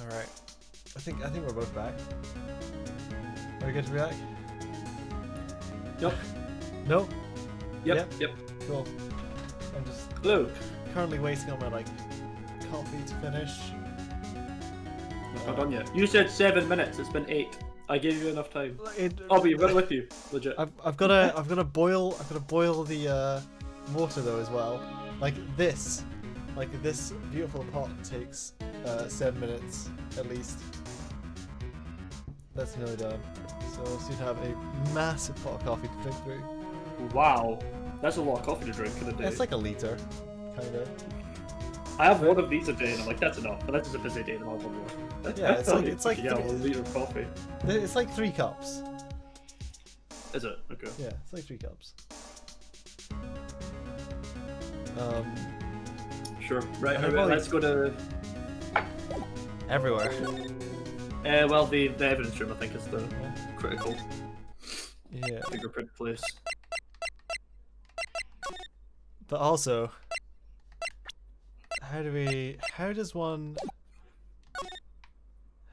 Alright. I think we're both back. Are we good to be back? Yep. No? Yep. Cool. I'm just Hello. currently waiting on my coffee to finish. Not done yet. You said 7 minutes. It's been 8. I gave you enough time. But you've got it with you. Legit. I've gotta boil the water though as well. Like this beautiful pot takes 7 minutes at least. That's nearly done. So we'll soon have a massive pot of coffee to drink through. Wow. That's a lot of coffee to drink in a day. It's like a liter, kinda. I have one of these a day and I'm like, that's enough. But that's just a busy day and I'll have one more. Yeah, it's like yeah, 1 liter of coffee. It's like 3 cups. Is it? Okay. Yeah, it's like 3 cups. Sure. Right, I've only- let's go to... Everywhere. Well, the evidence room, I think, is the critical Yeah. fingerprint place. But also, how does one...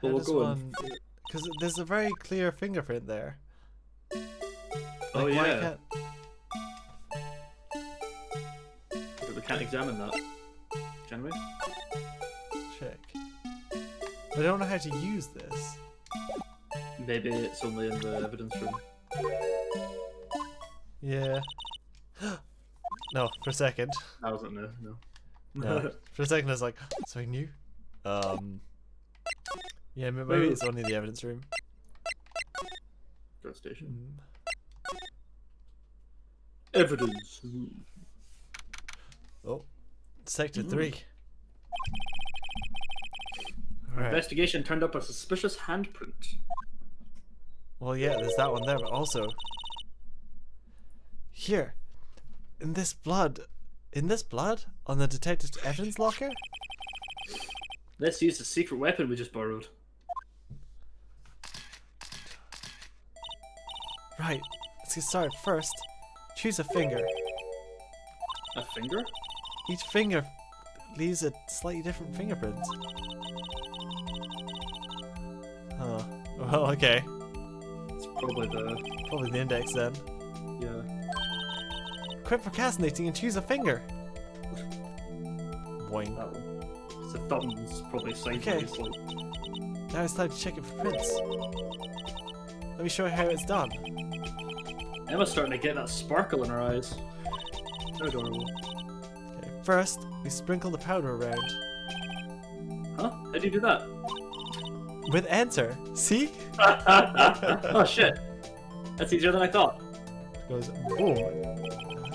Well, we'll go in. Because there's a very clear fingerprint there. Oh, Like, why yeah. can't... But we can't examine that. Can we? Check. I don't know how to use this. Maybe it's only in the evidence room. Yeah. No, for a second. I wasn't there, no. No. For a second I was like, something new? Yeah, maybe it's only the evidence room. Gas station. Evidence room. Oh. Sector 3. Alright. Investigation turned up a suspicious handprint. Well, yeah, there's that one there, but also... Here. In this blood on the detective evidence locker? Let's use the secret weapon we just borrowed. Right, let's get started. First, choose a finger. A finger? Each finger leaves a slightly different fingerprint. Oh, well, okay. It's probably The index then. yeah. Quit procrastinating and choose a finger. Boing. That one. The thumb's probably sideways. Okay. Like... Now it's time to check it for prints. Let me show you how it's done. Emma's starting to get that sparkle in her eyes. They're adorable. Okay, first, we sprinkle the powder around. Huh? How do you do that? With enter. See? Oh shit! That's easier than I thought. It goes boom.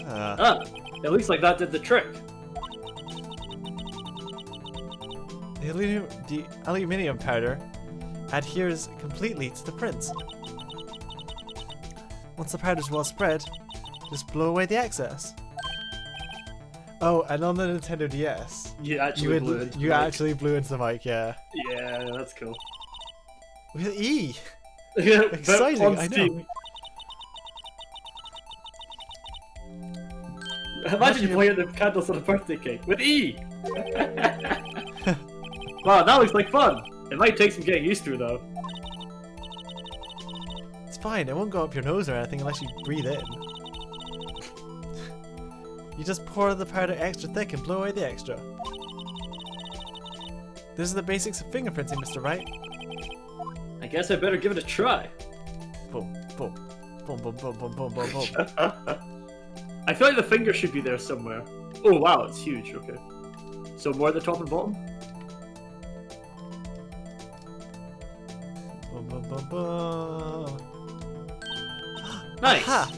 Ah. Ah! It looks like that did the trick. The aluminium powder adheres completely to the print. Once the powder is well spread, just blow away the excess. Oh, and on the Nintendo DS, You actually blew it. you actually blew into the mic, yeah. Yeah, that's cool. With E! Yeah, Exciting, on I know. Steam. Imagine you playing the candles on a birthday cake with E! Wow, that looks like fun! It might take some getting used to though. It's fine, it won't go up your nose or anything unless you breathe in. You just pour the powder extra thick and blow away the extra. This is the basics of fingerprinting, Mr. Wright. I guess I better give it a try. Boom, boom, boom, boom, boom, boom, boom, boom, boom. I feel like the finger should be there somewhere. Oh wow, it's huge, okay. So more at the top and bottom? Boom, boom, boom, boom. Nice! Ha!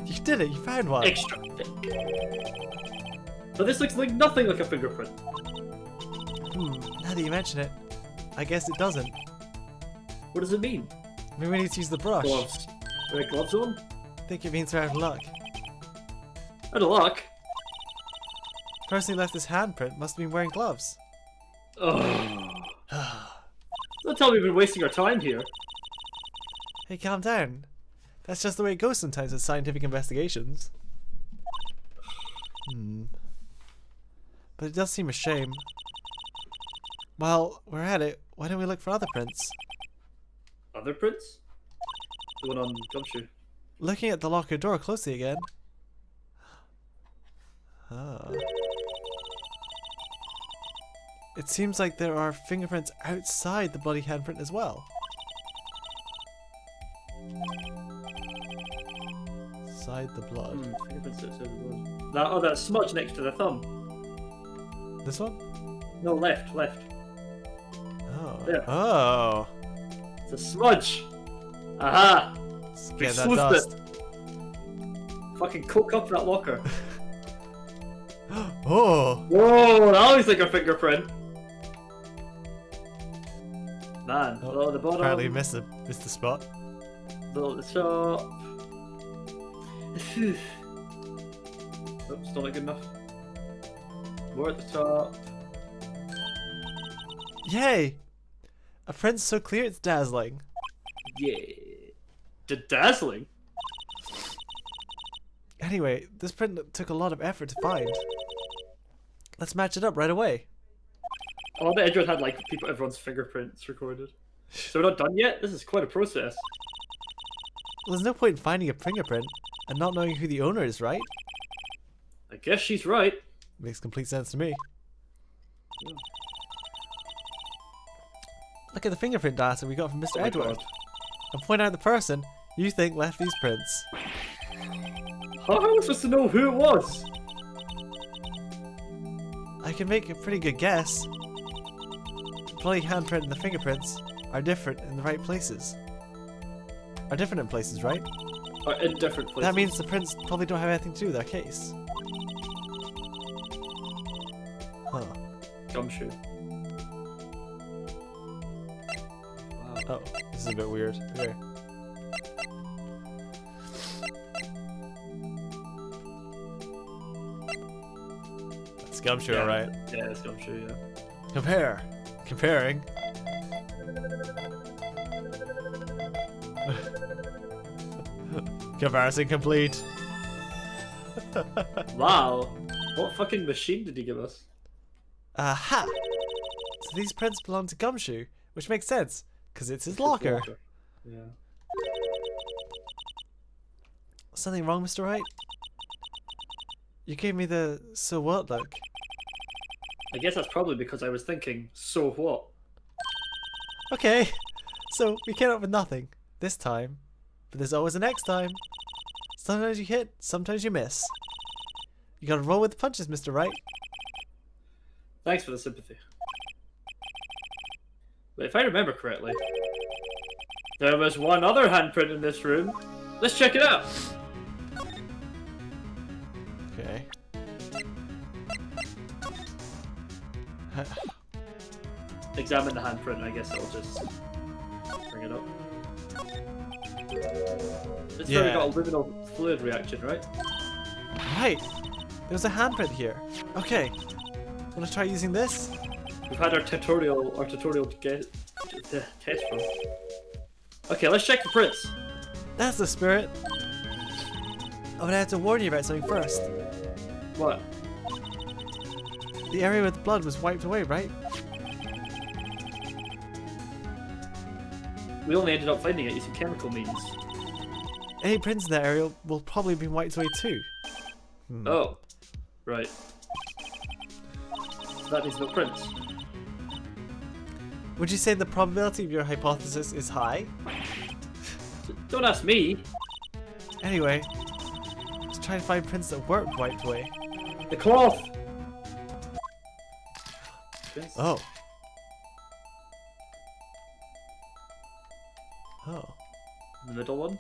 You did it, you found one. Extra thick. But this looks like nothing like a fingerprint. Now that you mention it, I guess it doesn't. What does it mean? Maybe we need to use the brush. Gloves. Are there gloves on? I think it means we're out of luck. Out of luck. Person who left this handprint must have been wearing gloves. Oh. Don't tell me we've been wasting our time here. Hey, calm down. That's just the way it goes sometimes with scientific investigations. But it does seem a shame. Well, we're at it. Why don't we look for other prints? Other prints? The one on Gumshoe. Looking at the locker door closely again. Oh. It seems like there are fingerprints outside the bloody handprint as well. Inside the blood. Fingerprints outside the blood. That smudge next to the thumb. This one? No, left. Oh. There. Oh. It's a smudge. Aha! Let's We get that sleuthed dust. it. Fucking coke up that locker. Oh. Whoa, that looks like a fingerprint. Man, below the bottom. Apparently missed the spot. Below the top. Oops, still not good enough. More at the top. Yay! A print so clear it's dazzling. Yeah. Dazzling? Anyway, this print took a lot of effort to find. Let's match it up right away. Oh, I bet everyone had like everyone's fingerprints recorded. So we're not done yet? This is quite a process. Well, there's no point in finding a fingerprint and not knowing who the owner is, right? I guess she's right. Makes complete sense to me. Yeah. Look at the fingerprint data we got from Mr. Oh my Edward. God. And point out the person you think left these prints. How am I supposed to know who it was? I can make a pretty good guess. The bloody handprint and the fingerprints are different in the right places. Are different in places, right? In different places. That means the prints probably don't have anything to do with our case. Huh. Gumshoe. Wow. Oh, this is a bit weird. Okay. That's Gumshoe, Yeah. alright. Yeah, it's Gumshoe, yeah. Compare. Comparing. Comparison complete. Wow. What fucking machine did he give us? Aha! So these prints belong to Gumshoe, which makes sense, because it's his locker. Yeah. Something wrong, Mr. Wright? You gave me the so what look. I guess that's probably because I was thinking, so what? Okay, so we came up with nothing this time, but there's always a next time. Sometimes you hit, sometimes you miss. You gotta roll with the punches, Mr. Wright. Thanks for the sympathy. But if I remember correctly, there was one other handprint in this room. Let's check it out. Okay. Examine the handprint, I guess I'll just bring it up. It's where we Yeah. got a luminal fluid reaction, right? Right. There's a handprint here. Okay. Wanna try using this? We've had our tutorial to get the test from. Okay, let's check the prints. That's the spirit. Oh, but I have to warn you about something first. What? The area with the blood was wiped away, right? We only ended up finding it using chemical means. Any prints in that area will probably be wiped away too. Oh, right. So that means no prints. Would you say the probability of your hypothesis is high? Don't ask me. Anyway, let's try to find prints that weren't wiped away. The cloth. Prints? Oh. Oh. The middle one?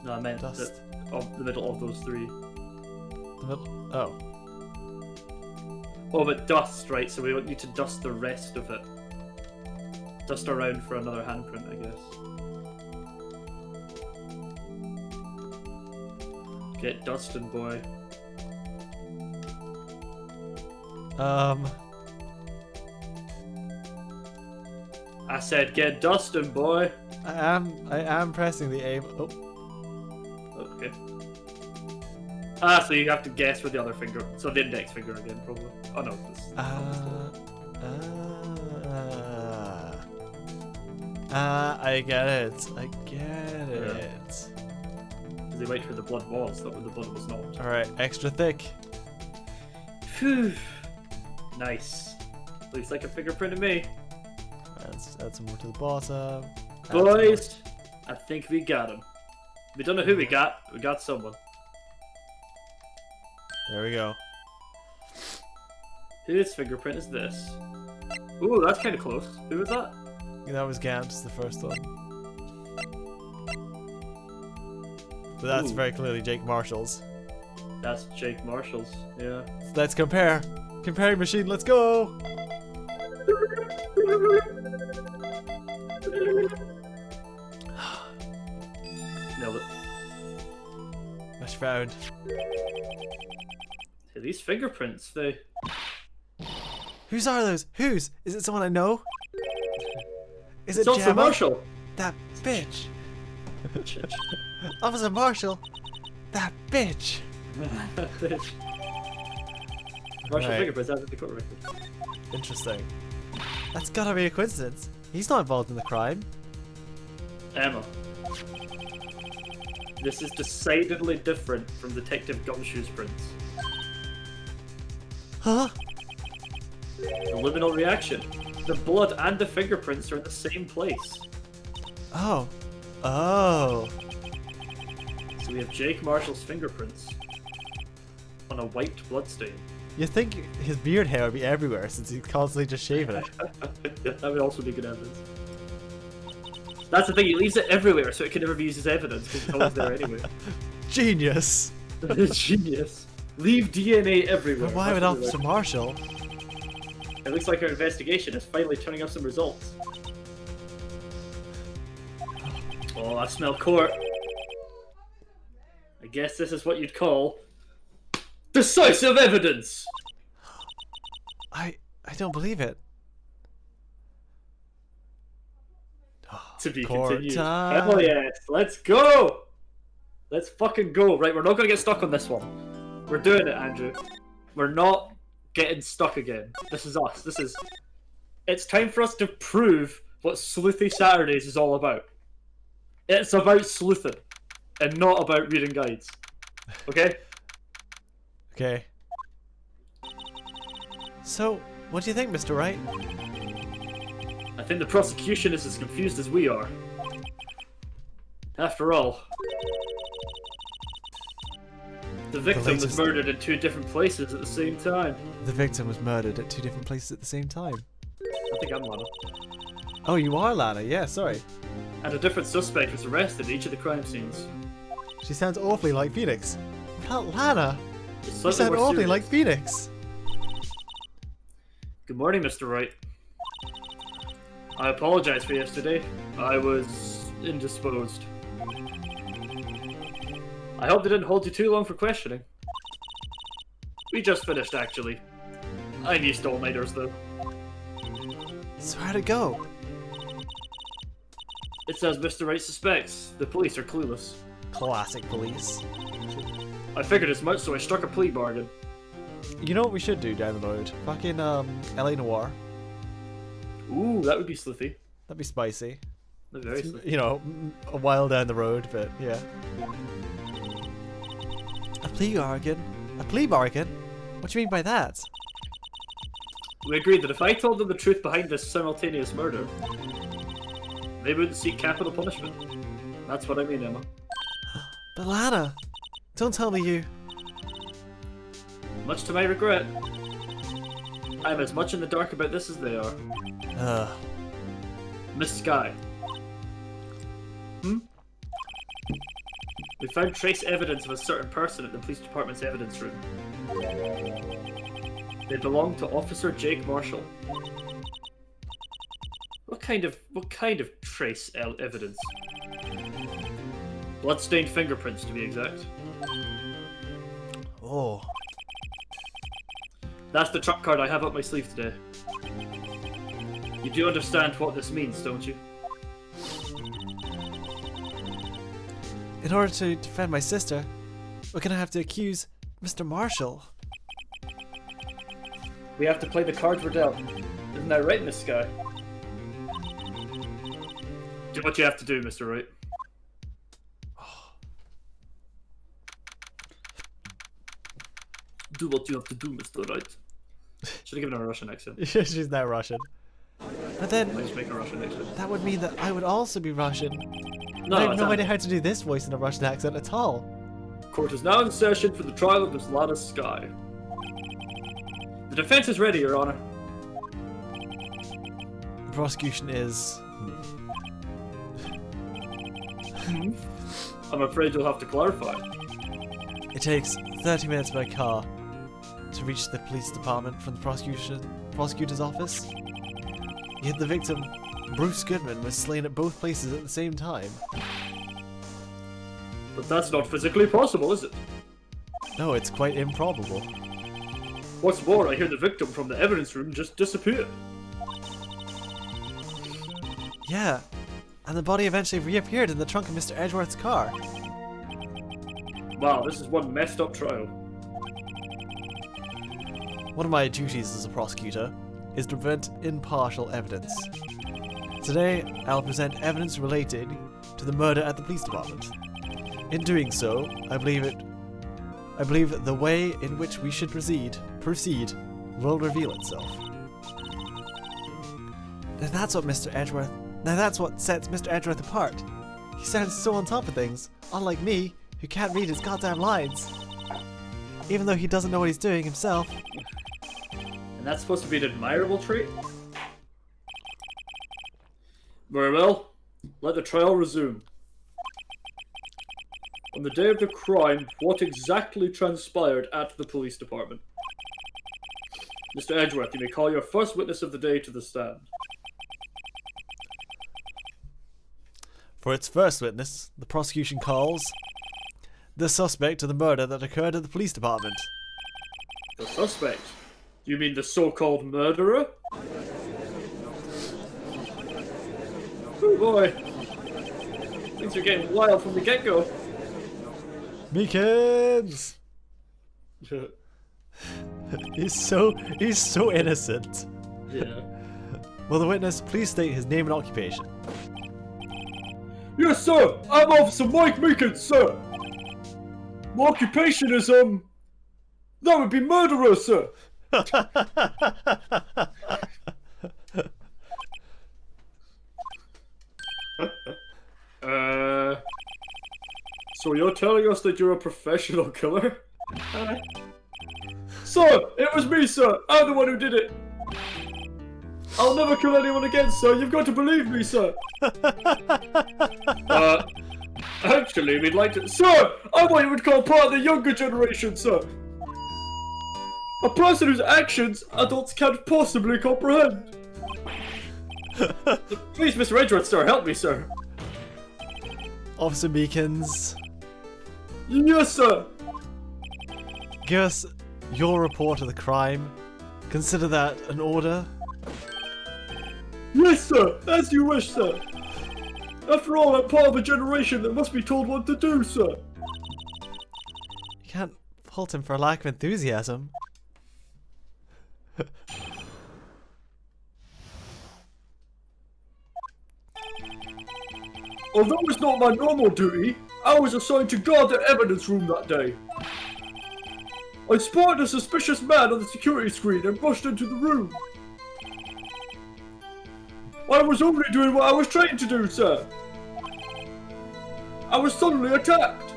No, I meant Dust. the middle of those three. The middle. Oh. Oh, but dust, right? So we need to dust the rest of it. Dust around for another handprint, I guess. Get dustin', boy. I said get dustin', boy. I am pressing the aim. Oh. Okay. Ah, so you have to guess with the other finger. So the index finger again, probably. Oh no. I get it. I get it. Because they wait where the blood was, not where the blood was not. Alright, extra thick. Phew. Nice. Looks like a fingerprint to me. Let's add some more to the bottom. Boys, I think we got him. We don't know who we got. We got someone. There we go. Whose fingerprint is this? Ooh, that's kind of close. Who was that? That was Gamp's, the first one. But that's Ooh. very clearly Jake Marshall's. That's Jake Marshall's, yeah. So let's compare. Comparing machine, let's go! Nailed it. Match found. Hey, these fingerprints, they... Whose are those? Whose? Is it someone I know? Is It's it Officer Gemma? Marshall! That bitch! Officer Marshall! That bitch! Marshall Right. fingerprints out of the court record. Interesting. That's gotta be a coincidence. He's not involved in the crime. Emma. This is decidedly different from Detective Gumshoe's prints. Huh? The liminal reaction. The blood and the fingerprints are in the same place. Oh. Oh. So we have Jake Marshall's fingerprints on a white bloodstain. You'd think his beard hair would be everywhere since he's constantly just shaving it. That would also be good evidence. That's the thing, he leaves it everywhere so it can never be used as evidence because it's always there anyway. Genius! Genius. Leave DNA everywhere. But why would That's what Officer Marshall? It looks like our investigation is finally turning up some results. Oh, I smell court. I guess this is what you'd call decisive evidence! I don't believe it. To be Court continued. time. Hell yes, let's go! Let's fucking go. Right, we're not gonna get stuck on this one. We're doing it, Andrew. We're not getting stuck again. This is us. It's time for us to prove what Sleuthy Saturdays is all about. It's about sleuthing, and not about reading guides. Okay? Okay. So, what do you think, Mr. Wright? I think the prosecution is as confused as we are. After all, the victim was murdered in 2 different places at the same time. The victim was murdered at 2 different places at the same time. I think I'm Lana. Oh, you are Lana, yeah, sorry. And a different suspect was arrested at each of the crime scenes. She sounds awfully like Phoenix. Not Lana! It's You slightly sound more awfully serious. like Phoenix! Good morning, Mr. Wright. I apologize for yesterday. I was indisposed. I hope they didn't hold you too long for questioning. We just finished, actually. I'm used to all-nighters, though. So how'd it go? It says Mr. Wright suspects. The police are clueless. Classic police. I figured as much, so I struck a plea bargain. You know what we should do down the road? Fucking, LA Noire. Ooh, that would be sleuthy. That'd be spicy. Very sleuthy. You know, a while down the road, but yeah. A plea bargain? A plea bargain? What do you mean by that? We agreed that if I told them the truth behind this simultaneous murder, they wouldn't seek capital punishment. That's what I mean, Emma. But Lana! Don't tell me you... Much to my regret, I'm as much in the dark about this as they are. Miss Sky. We found trace evidence of a certain person at the police department's evidence room. They belong to Officer Jake Marshall. What kind of trace evidence? Bloodstained fingerprints, to be exact. Oh. That's the trump card I have up my sleeve today. You do understand what this means, don't you? In order to defend my sister, we're gonna have to accuse Mr. Marshall. We have to play the cards we're dealt. Isn't that right, Miss Sky? Do what you have to do, Mr. Wright. Do what you have to do, Mr. Wright. Should have given her a Russian accent. She's now Russian. But then, I just make a Russian accent. that would mean that I would also be Russian. No, I have no it's idea how to do this voice in a Russian accent at all. Court is now in session for the trial of Miss Lana Sky. The defense is ready, Your Honor. The prosecution is... I'm afraid you'll have to clarify. It takes 30 minutes by car to reach the police department from the prosecutor's office. Yet the victim, Bruce Goodman, was slain at both places at the same time. But that's not physically possible, is it? No, it's quite improbable. What's more, I hear the victim from the evidence room just disappeared. Yeah, and the body eventually reappeared in the trunk of Mr. Edgeworth's car. Wow, this is one messed up trial. One of my duties as a prosecutor is to present impartial evidence. Today, I'll present evidence relating to the murder at the police department. In doing so, I believe that the way in which we should proceed will reveal itself. Now that's what sets Mr. Edgeworth apart. He sounds so on top of things, unlike me, who can't read his goddamn lines. Even though he doesn't know what he's doing himself. And that's supposed to be an admirable trait? Very well. Let the trial resume. On the day of the crime, what exactly transpired at the police department? Mr. Edgeworth, you may call your first witness of the day to the stand. For its first witness, the prosecution calls the suspect of the murder that occurred at the police department. The suspect? You mean the so-called murderer? Oh boy. Things are getting wild from the get-go. Meekins! He's so innocent. Yeah. Will the witness please state his name and occupation? Yes, sir! I'm Officer Mike Meekins, sir! My occupation is, that would be murderer, sir! So you're telling us that you're a professional killer? Sir! It was me, sir! I'm the one who did it! I'll never kill anyone again, sir! You've got to believe me, sir! Actually, we'd like to... Sir! I'm what you would call part of the younger generation, sir! A person whose actions adults can't possibly comprehend! Please, Mr. Edgeworth, sir, help me, sir! Officer Meekins, Yes, sir! give us your report of the crime. Consider that an order. Yes, sir! As you wish, sir! After all, I'm part of a generation that must be told what to do, sir! You can't fault him for lack of enthusiasm. Although it's not my normal duty, I was assigned to guard the evidence room that day. I spotted a suspicious man on the security screen and rushed into the room. I was only doing what I was trained to do, sir. I was suddenly attacked.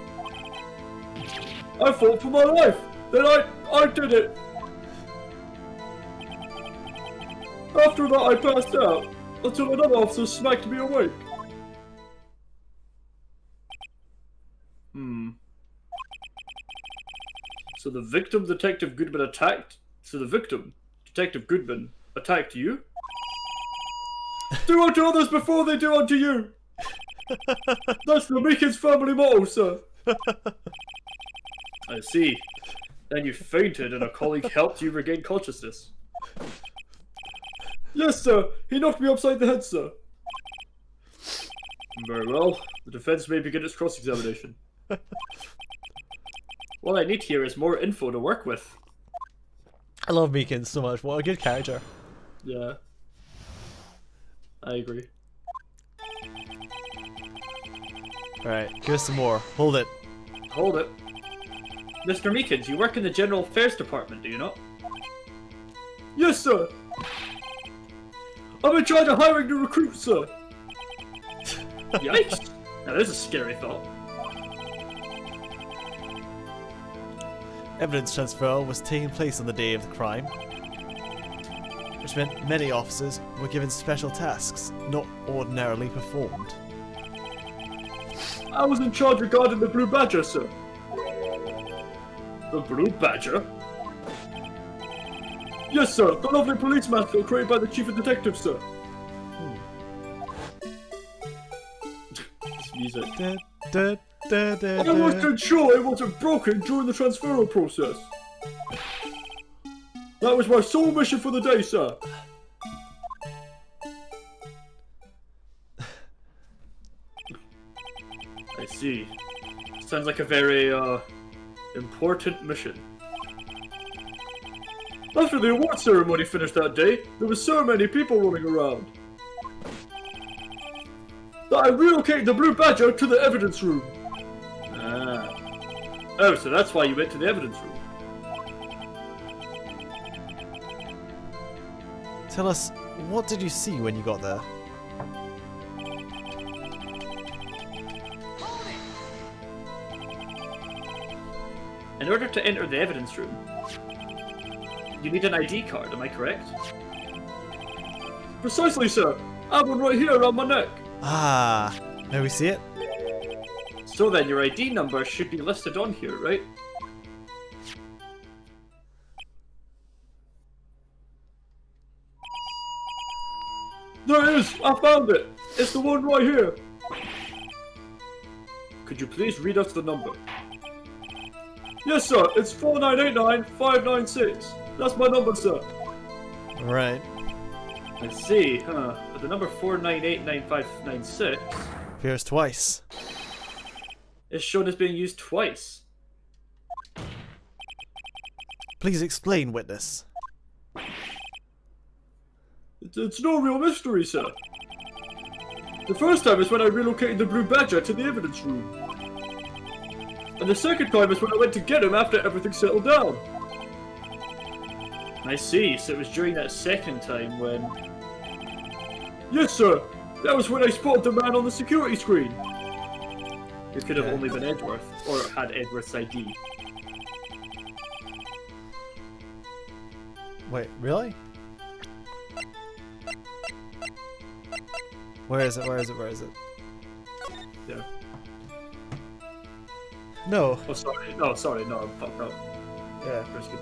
I fought for my life. Then I did it. After that, I passed out until another officer smacked me awake. So the victim, Detective Goodman, attacked... So the victim, Detective Goodman, attacked you? Do unto others before they do unto you! That's the Meekins family motto, sir. I see. Then you fainted and a colleague helped you regain consciousness. Yes, sir. He knocked me upside the head, sir. Very well. The defense may begin its cross-examination. All I need here is more info to work with. I love Meekins so much. What a good character. Yeah. I agree. Alright, give us some more. Hold it. Hold it. Mr. Meekins, you work in the General Affairs Department, do you not? Yes, sir! I'm in charge of hiring new recruits, sir! Yikes! Now there's a scary thought. Evidence transfer was taking place on the day of the crime, which meant many officers were given special tasks not ordinarily performed. I was in charge regarding the Blue Badger, sir. The Blue Badger? Yes, sir. The lovely police mascot created by the chief of detectives, sir. This music. I was to ensure it wasn't broken during the transferal process. That was my sole mission for the day, sir. I see. Sounds like a very, important mission. After the award ceremony finished that day, there were so many people running around that I relocated the Blue Badger to the evidence room. Ah. Oh, so that's why you went to the evidence room. Tell us, what did you see when you got there? In order to enter the evidence room, you need an ID card, am I correct? Precisely, sir. I have one right here around my neck. Ah, may we see it? So then, your ID number should be listed on here, right? There it is! I found it! It's the one right here! Could you please read us the number? Yes, sir. It's 4989596. That's my number, sir. Right. I see, huh? But the number 4989596 Appears twice. is shown as being used twice. Please explain, witness. It's no real mystery, sir. The first time is when I relocated the Blue Badger to the evidence room. And the second time is when I went to get him after everything settled down. I see, so it was during that second time when... Yes, sir! That was when I spotted the man on the security screen. It could have only been Edgeworth, or had Edgeworth's ID. Wait, really? Where is it? Where is it? Where is it? Yeah. No. Oh, sorry. No, sorry. No, I'm fucked up. Yeah. That's good.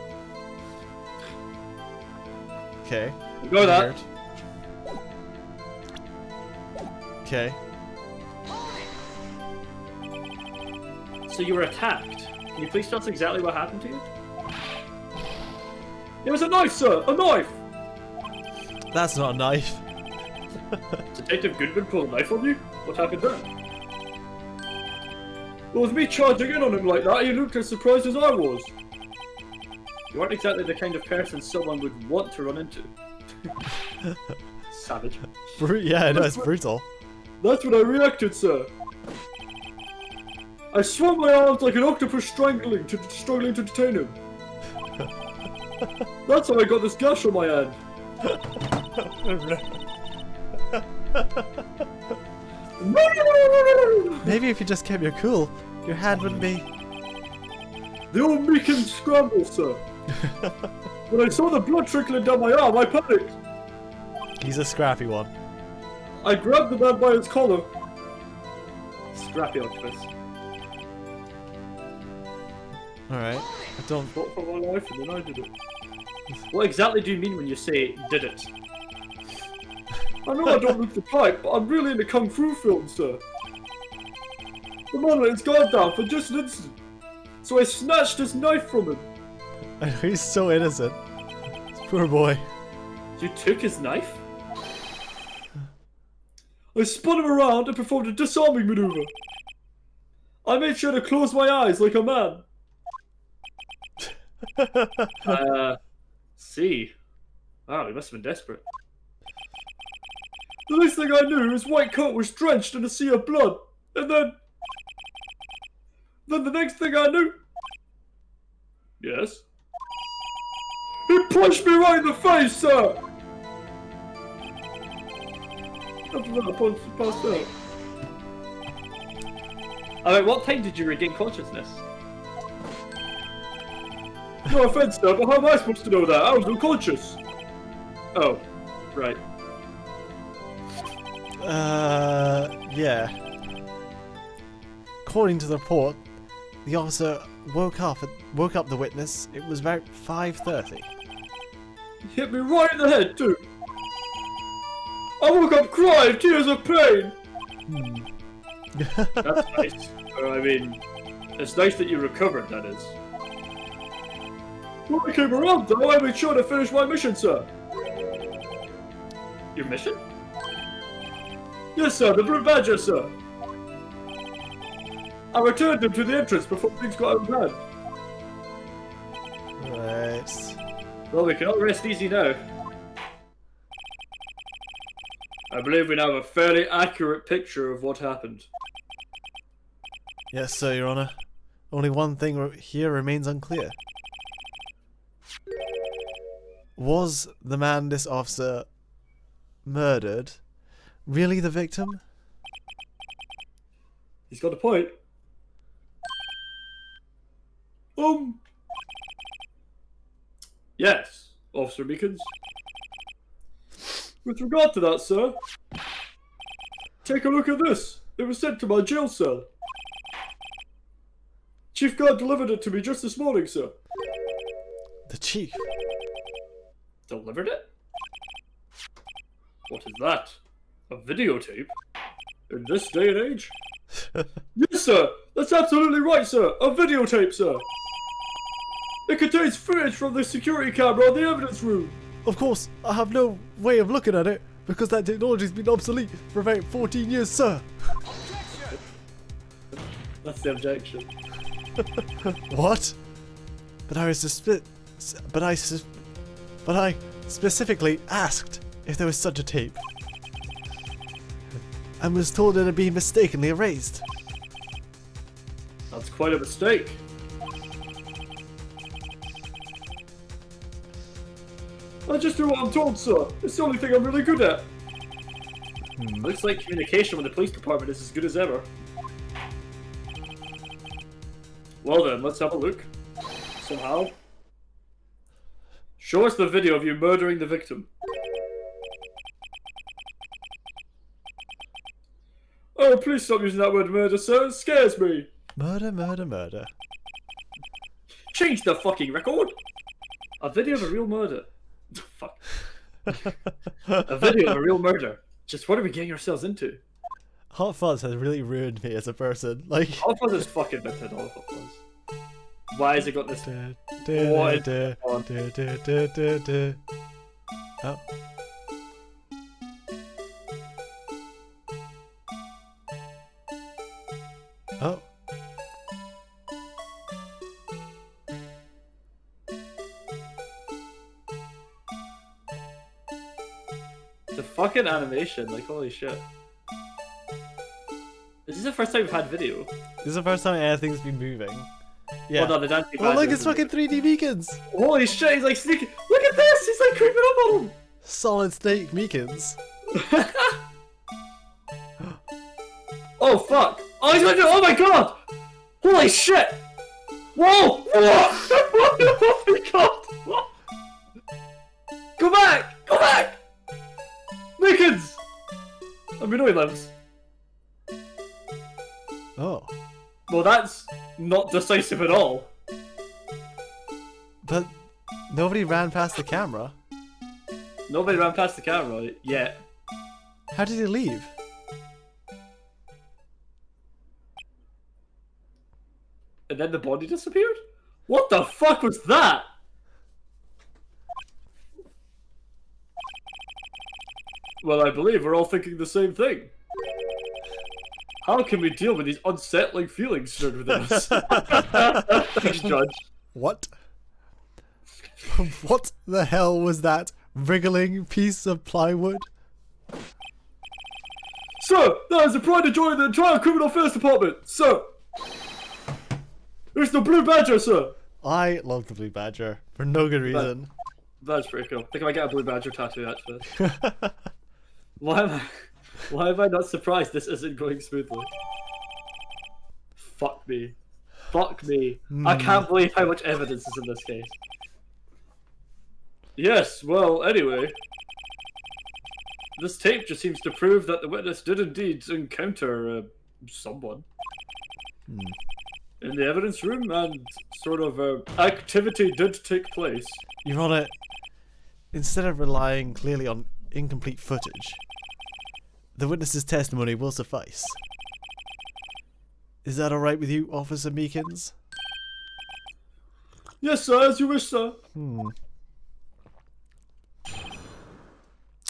Okay. Ignore that. Okay. So you were attacked. Can you please tell us exactly what happened to you? It was a knife, sir! A knife! That's not a knife. Detective Goodman pulled a knife on you? What happened then? Well, with me charging in on him like that, he looked as surprised as I was. You aren't exactly the kind of person someone would want to run into. Savage. Yeah, no, it's brutal. That's when I reacted, sir. I swung my arms like an octopus struggling to detain him. That's how I got this gash on my hand. Maybe if you just kept your cool, your hand wouldn't be... The old Meekin scramble, sir. When I saw the blood trickling down my arm, I panicked. He's a scrappy one. I grabbed the man by his collar. Scrappy octopus. Alright. I don't... Fought for my life and then I did it. What exactly do you mean when you say, did it? I know I don't look the type, but I'm really into kung fu films, sir. The man let his guard down for just an instant. So I snatched his knife from him. He's so innocent. This poor boy. You took his knife? I spun him around and performed a disarming maneuver. I made sure to close my eyes like a man. See. Oh, he must have been desperate. The next thing I knew, his white coat was drenched in a sea of blood. And then the next thing I knew... Yes? He punched me right in the face, sir! After that, I passed out. Alright, what time did you regain consciousness? No offense, sir, but how am I supposed to know that? I was unconscious. Oh, right. Yeah. According to the report, the officer woke up the witness. It was about 5:30. He hit me right in the head, too. I woke up crying, tears of pain. That's nice. I mean, it's nice that you recovered, that is. When I came around, though, I made sure to finish my mission, sir. Your mission? Yes, sir, the Brute Badger, sir. I returned him to the entrance before things got out of hand. Right. Well, we can all rest easy now. I believe we now have a fairly accurate picture of what happened. Yes, sir, Your Honor. Only one thing here remains unclear. Was the man this officer murdered really the victim? He's got a point. Yes, Officer Meekins. With regard to that, sir, take a look at this. It was sent to my jail cell. Chief Guard delivered it to me just this morning, sir. The chief? Delivered it? What is that? A videotape? In this day and age? Yes, sir! That's absolutely right, sir! A videotape, sir! It contains footage from the security camera in the evidence room! Of course, I have no way of looking at it because that technology's been obsolete for about 14 years, sir. That's the objection. What? But I specifically asked if there was such a tape, and was told it had been mistakenly erased. That's quite a mistake. I just do what I'm told, sir. It's the only thing I'm really good at. Looks like communication with the police department is as good as ever. Well then, let's have a look. Somehow. Show us the video of you murdering the victim. Oh, please stop using that word murder, sir. It scares me. Murder, murder, murder. Change the fucking record. A video of a real murder. Fuck. A video of a real murder. Just what are we getting ourselves into? Hot Fuzz has really ruined me as a person. Like, Hot Fuzz is fucking mental. Hot Fuzz. Why has it got this? Oh. Oh. The fucking animation, like holy shit. Is this the first time we've had video? This is the first time anything's been moving. Yeah. Oh no, the dancing Oh look, badger it's fucking 3D beacons! Holy shit, he's like sneaking. Look at this! He's like creeping up on him! Solid snake beacons. Oh fuck! Oh, he's gonna do. Oh my god! Holy shit! Whoa! Whoa! Oh my god! What? Go back! Go back! Mickens! I mean, no, he lives. Oh. Well, that's not decisive at all. But nobody ran past the camera. Nobody ran past the camera yet. How did he leave? And then the body disappeared? What the fuck was that? Well, I believe we're all thinking the same thing. How can we deal with these unsettling feelings stirred within us? Thanks, Judge. What? What the hell was that wriggling piece of plywood? Sir, that is the pride and joy of the entire criminal affairs department, sir. It's the Blue Badger, sir. I love the blue badger for no good reason. That's pretty cool. I think I might get a Blue Badger tattoo, actually. Why am I not surprised this isn't going smoothly? Fuck me. Fuck me. I can't believe how much evidence is in this case. Yes, well, anyway. This tape just seems to prove that the witness did indeed encounter someone in the evidence room, and sort of activity did take place. Your Honour, instead of relying clearly on incomplete footage, the witness's testimony will suffice. Is that alright with you, Officer Meekins? Yes, sir, as you wish, sir.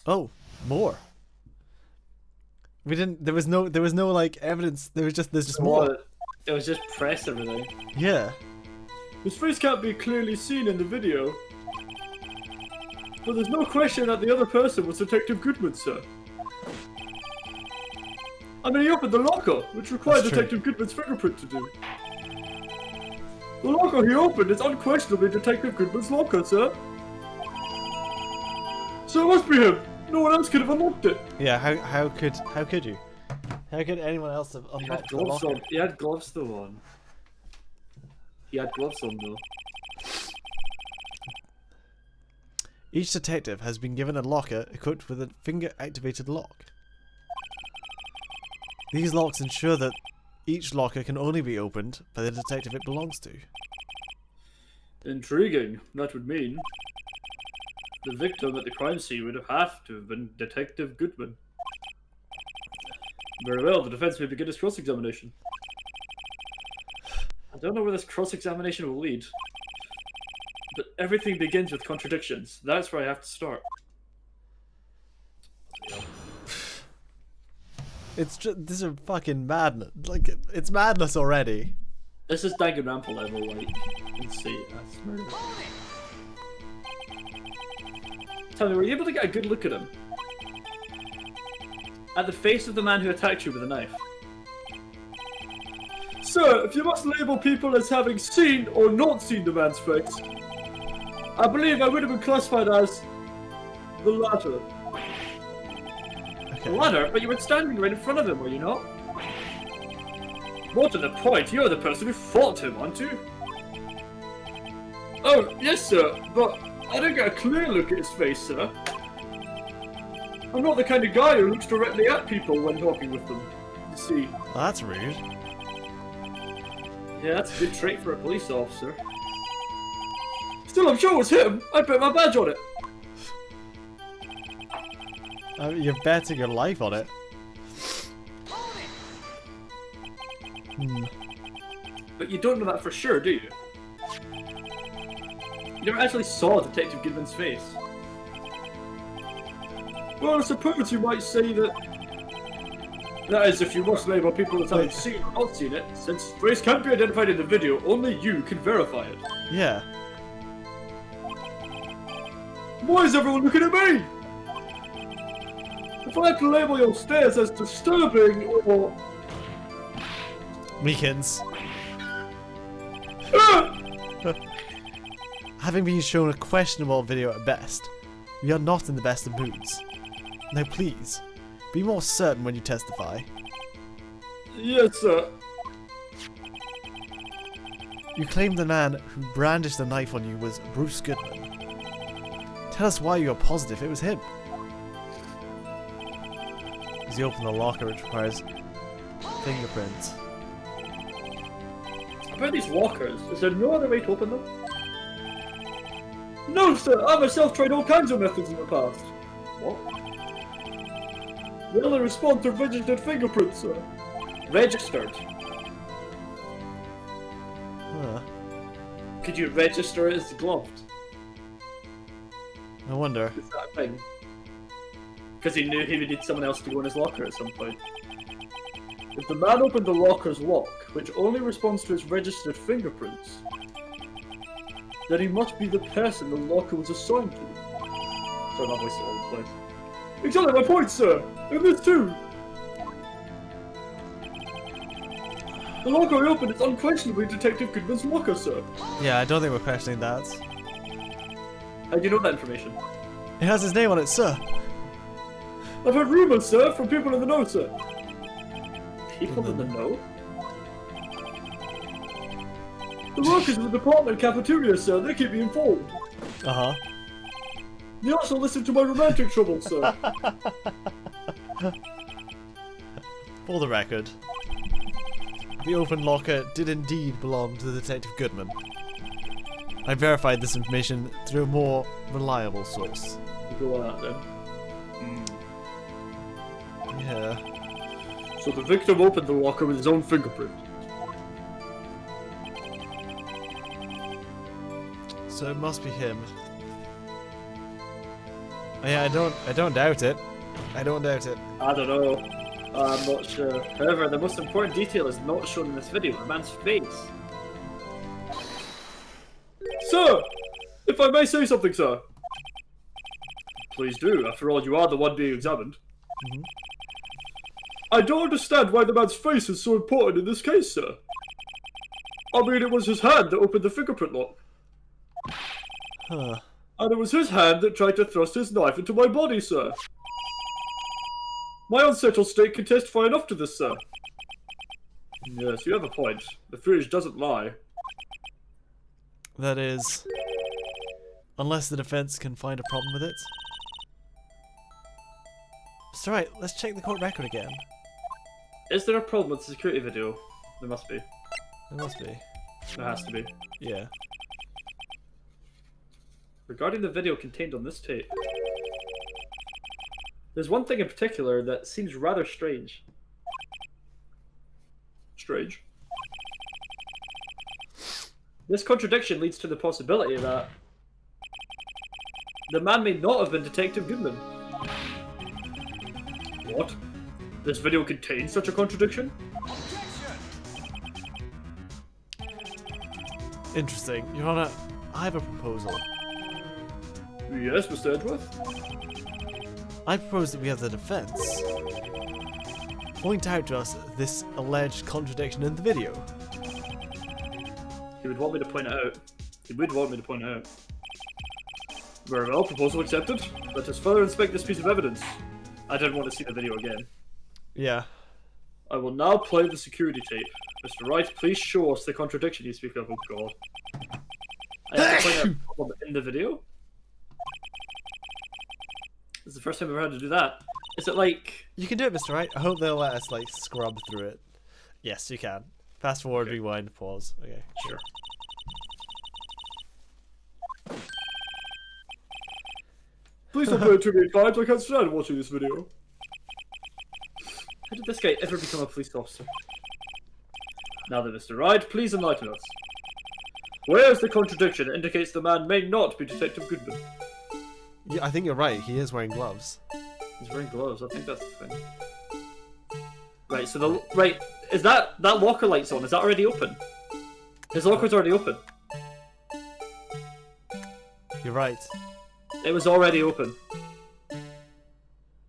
Oh, more. We didn't. There was no like evidence. There's just more. It was just press everything. Yeah. His face can't be clearly seen in the video, but there's no question that the other person was Detective Goodman, sir. I mean, he opened the locker, which required Detective Goodman's fingerprint to do. The locker he opened is unquestionably Detective Goodman's locker, sir. So it must be him. No one else could have unlocked it. Yeah. How could you? How could anyone else have unlocked the locker? He had gloves though on. He had gloves on though. Each detective has been given a locker equipped with a finger-activated lock. These locks ensure that each locker can only be opened by the detective it belongs to. Intriguing. That would mean the victim at the crime scene would have to have been Detective Goodman. Very well, the defense may begin its cross-examination. I don't know where this cross-examination will lead, but everything begins with contradictions. That's where I have to start. It's just, this is fucking madness. Like, it's madness already. This is Danganronpa level, like, let's see, that's murder. Tell me, were you able to get a good look at him? At the face of the man who attacked you with a knife? Sir, if you must label people as having seen or not seen the man's face, I believe I would have been classified as the latter. Okay. The latter? But you were standing right in front of him, were you not? More to the point, you're the person who fought him, aren't you? Oh, yes, sir, but I didn't get a clear look at his face, sir. I'm not the kind of guy who looks directly at people when talking with them, you see. Well, that's rude. Yeah, that's a good trait for a police officer. Still, I'm sure it was him. I put my badge on it. You're betting your life on it. But you don't know that for sure, do you? You never actually saw Detective Goodman's face. Well, I suppose you might say that... That is, if you must label people as having seen or not seen it, since face can't be identified in the video, only you can verify it. Yeah. Why is everyone looking at me? If I had to label your stares as disturbing or... Meekins. Ah! Having been shown a questionable video at best, we are not in the best of moods. Now please, be more certain when you testify. Yes, sir. You claimed the man who brandished the knife on you was Bruce Goodman. Tell us why you are positive it was him. As you open the locker, which requires fingerprints. About these lockers, is there no other way to open them? No, sir. I myself tried all kinds of methods in the past. What? Well, they respond to registered fingerprints, sir. Registered? Huh. Could you register it as gloved? I wonder. Is that a thing? Because he knew he would need someone else to go in his locker at some point. If the man opened the locker's lock, which only responds to his registered fingerprints, then he must be the person the locker was assigned to. Sorry, my voice is all over the place. Exactly my point, sir! And this too! The locker I opened is unquestionably Detective Goodman's locker, sir. Yeah, I don't think we're questioning that. How do you know that information? It has his name on it, sir. I've heard rumors, sir, from people in the know, sir. People in the know? The workers in the department cafeteria, sir, they keep me informed. Uh-huh. They also listen to my romantic troubles, sir. For the record, the open locker did indeed belong to the Detective Goodman. I verified this information through a more reliable source. Go on that then. Yeah. So the victim opened the locker with his own fingerprint. So it must be him. Yeah, I don't doubt it. I don't doubt it. I don't know. I'm not sure. However, the most important detail is not shown in this video, the man's face. Sir! If I may say something, sir. Please do. After all, you are the one being examined. Mm-hmm. I don't understand why the man's face is so important in this case, sir. I mean, it was his hand that opened the fingerprint lock. Huh. And it was his hand that tried to thrust his knife into my body, sir. My unsettled state can testify enough to this, sir. Yes, you have a point. The fridge doesn't lie. That is, unless the defense can find a problem with it. It's alright, let's check the court record again. Is there a problem with the security video? There must be. There must be. There has to be. Yeah. Regarding the video contained on this tape, there's one thing in particular that seems rather strange. Strange? This contradiction leads to the possibility that the man may not have been Detective Goodman. What? This video contains such a contradiction? Interesting. Your Honor, I have a proposal. Yes, Mr. Edgeworth? I propose that we have the defense point out to us this alleged contradiction in the video. He would want me to point it out. He would want me to point it out. Very well, proposal accepted. Let us further inspect this piece of evidence. I don't want to see the video again. Yeah. I will now play the security tape. Mr. Wright, please show us the contradiction you speak of. Oh god. I have to point out a problem in the video? This is the first time I've ever had to do that. Is it like... You can do it, Mr. Wright. I hope they'll let us, like, scrub through it. Yes, you can. Fast forward, Okay. rewind, pause. Okay. Sure. Please don't put it to me in times. I can't stand watching this video. How did this guy ever become a police officer? Now then, Mr. Wright, please enlighten us. Where is the contradiction that indicates the man may not be Detective Goodman? Yeah, I think you're right. He is wearing gloves. He's wearing gloves. I think that's the thing. Right. So the is that locker light's on? Is that already open? His locker's already open. You're right. It was already open.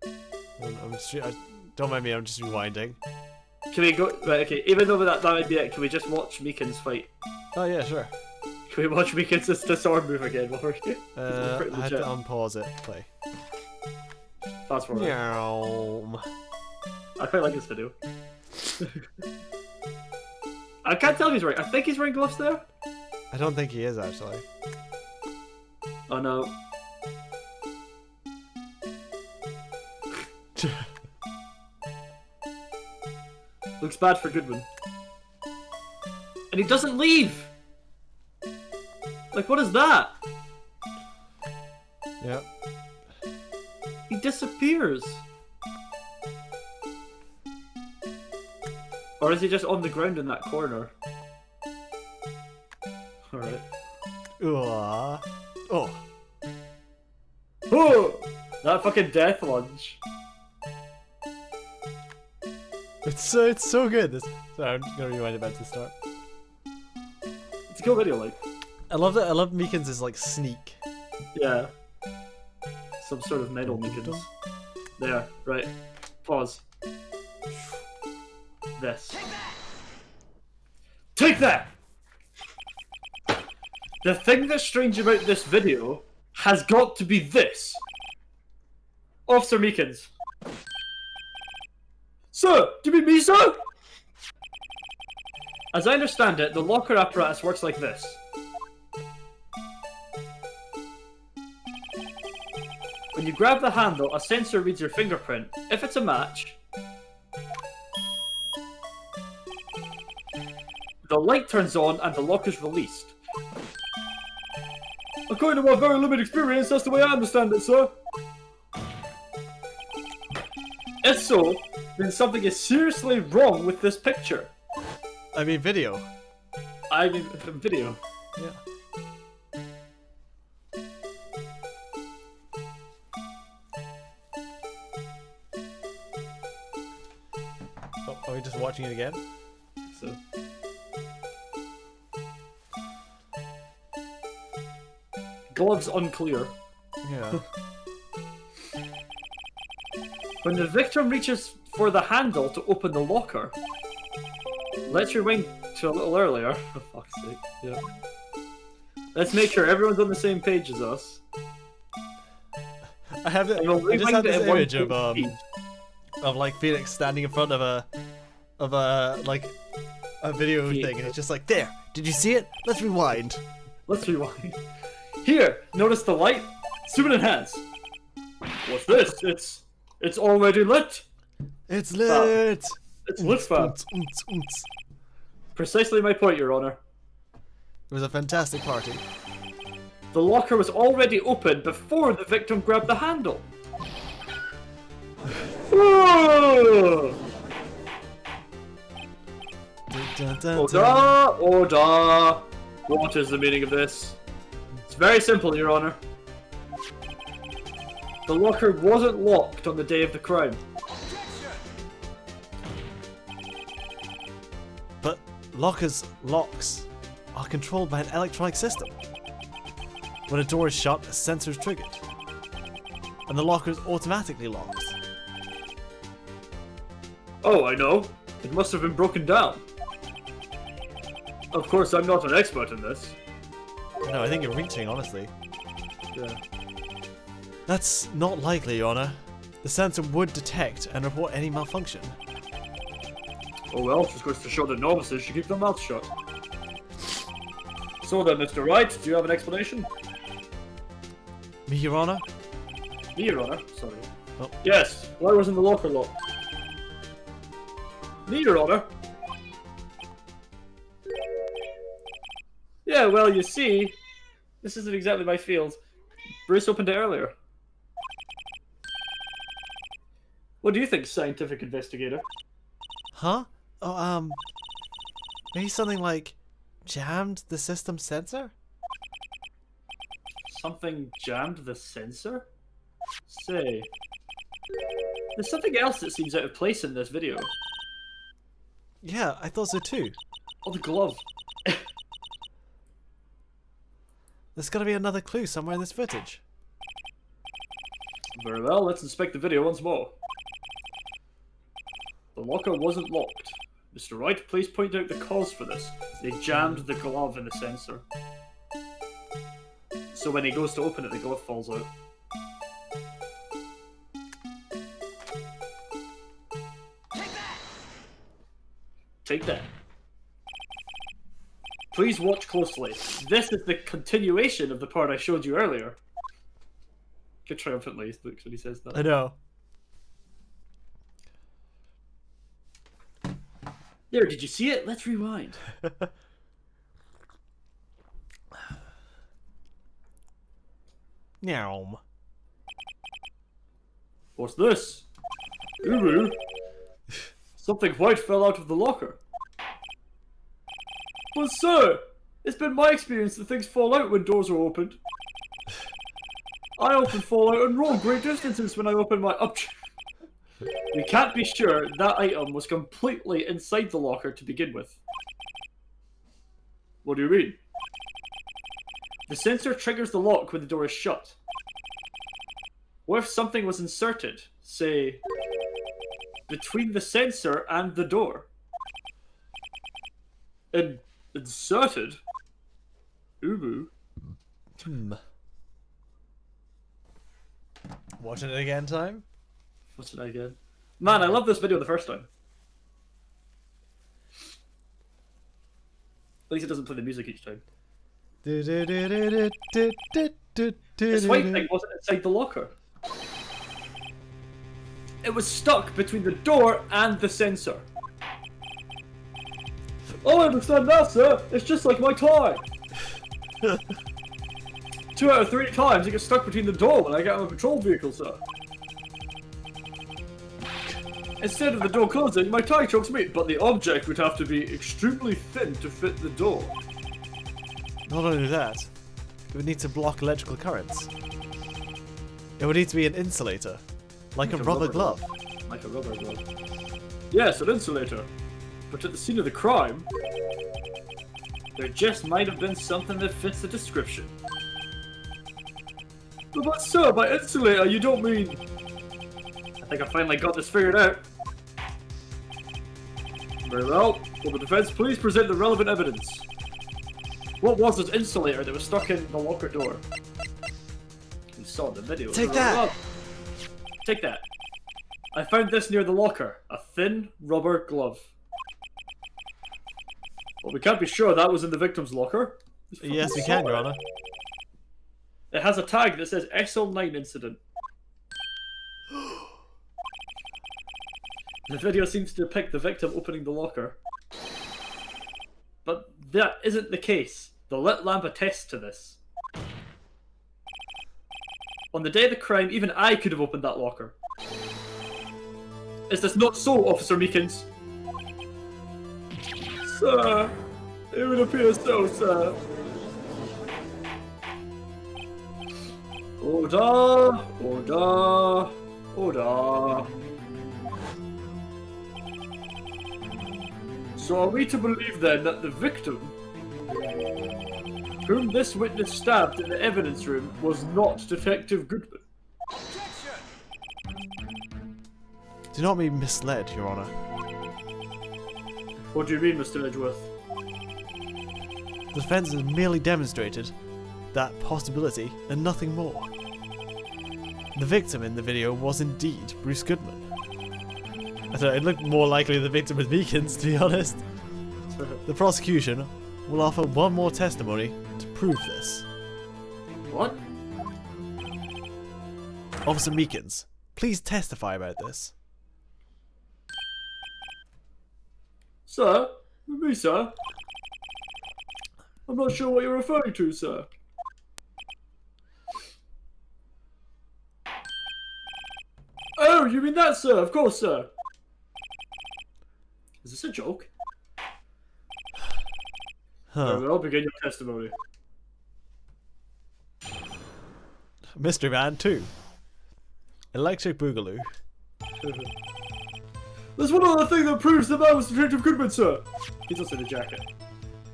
I'm just, don't mind me. I'm just rewinding. Can we go? Right. Okay. Even though that might be it, can we just watch Meekins fight? Oh yeah, sure. Can we watch Meekins' disarm move again while we're here? I had to unpause it. Play. Fast forward. Meow. I quite like this video. I can't tell if he's wearing. I think he's wearing gloves there. I don't think he is actually. Oh no. Looks bad for Goodwin. And he doesn't leave! Like, what is that? Yep. He disappears. Or is he just on the ground in that corner? Alright. Oh. Oh! That fucking death lunge. It's so good. Sorry, I'm just gonna rewind it back to the start. It's a cool video, like. I love that. I love Meekins is like sneak. Yeah. Some sort of metal Meekins. There, right. Pause. This. Take that! The thing that's strange about this video has got to be this. Officer Meekins. Sir, do you mean me, sir? As I understand it, the locker apparatus works like this. When you grab the handle, a sensor reads your fingerprint. If it's a match, the light turns on and the lock is released. According to my very limited experience, that's the way I understand it, sir. If so, then something is seriously wrong with this picture. I mean, video. I mean, video. Yeah. Oh, are we just watching it again? So. Gloves unclear. Yeah. When the victim reaches for the handle to open the locker, let's rewind to a little earlier. For fuck's sake. Yeah. Let's make sure everyone's on the same page as us. I have it. I just have this image of like Felix standing in front of a like a video thing, and it's just like, there. Did you see it? Let's rewind. Let's rewind. Here, notice the light. Zoom in hands. What's this? It's already lit. It's lit. It's lit, fam. Precisely my point, Your Honor. It was a fantastic party. The locker was already open before the victim grabbed the handle. Order! What is the meaning of this? It's very simple, Your Honor. The locker wasn't locked on the day of the crime. But locks are controlled by an electronic system. When a door is shut, a sensor is triggered, and the locker is automatically locked. Oh, I know. It must have been broken down. Of course, I'm not an expert in this. No, I think you're reaching, honestly. Yeah. That's not likely, Your Honor. The sensor would detect and report any malfunction. Oh well, just goes to show that novices should keep their mouths shut. So then, Mr. Wright, do you have an explanation? Me, Your Honor? Me, Your Honor? Sorry. Oh. Yes, why wasn't the locker locked? Me, Your Honor? Yeah, well, you see, this isn't exactly my field. Bruce opened it earlier. What do you think, scientific investigator? Huh? Oh, maybe something like jammed the system sensor? Something jammed the sensor? Say, there's something else that seems out of place in this video. Yeah, I thought so too. Oh, the glove. There's gotta be another clue somewhere in this footage. Very well, let's inspect the video once more. The locker wasn't locked. Mr. Wright, please point out the cause for this. They jammed the glove in the sensor. So when he goes to open it, the glove falls out. Take that. Please watch closely. This is the continuation of the part I showed you earlier. Good triumphantly looks when he says that. I know. There, did you see it? Let's rewind. Meow. What's this? Ooh. Something white fell out of the locker. But sir, it's been my experience that things fall out when doors are opened. I often fall out and roll great distances when I open my up. We can't be sure that item was completely inside the locker to begin with. What do you mean? The sensor triggers the lock when the door is shut. What if something was inserted, say, between the sensor and the door? Inserted? Ubu. Watching it again time? What's it again? Man, I love this video the first time. At least it doesn't play the music each time. This white thing wasn't inside the locker. It was stuck between the door and the sensor. Oh, I understand now, sir. It's just like my tie. 2 out of 3 times it gets stuck between the door when I get on a patrol vehicle, sir. Instead of the door closing, my tie chokes me, but the object would have to be extremely thin to fit the door. Not only that, it would need to block electrical currents. It would need to be an insulator, like a rubber glove. Like a rubber glove. Yes, an insulator. But at the scene of the crime, there just might have been something that fits the description. But sir, by insulator you don't mean... I think I finally got this figured out. Very well. Will the defense please present the relevant evidence? What was this insulator that was stuck in the locker door? We saw the video. Take that! Take that. I found this near the locker. A thin rubber glove. Well, we can't be sure that was in the victim's locker. Yes, we can, Your Honor. It has a tag that says SL9 incident. The video seems to depict the victim opening the locker. But that isn't the case. The lit lamp attests to this. On the day of the crime, even I could have opened that locker. Is this not so, Officer Meekins? Sir, it would appear so, sir. Order, order, order. So are we to believe then that the victim, whom this witness stabbed in the evidence room, was not Detective Goodman? Do not be misled, Your Honor. What do you mean, Mr. Edgeworth? The defense has merely demonstrated that possibility and nothing more. The victim in the video was indeed Bruce Goodman. I don't know, it looked more likely the victim was Meekins, to be honest. The prosecution will offer one more testimony to prove this. What? Officer Meekins, please testify about this. Sir? Me, sir? I'm not sure what you're referring to, sir. Oh, you mean that, sir? Of course, sir. Is this a joke? Huh. Well, begin your testimony. Mystery Man 2. Electric Boogaloo. There's one other thing that proves the man was Detective Goodman, sir. He's also in a jacket.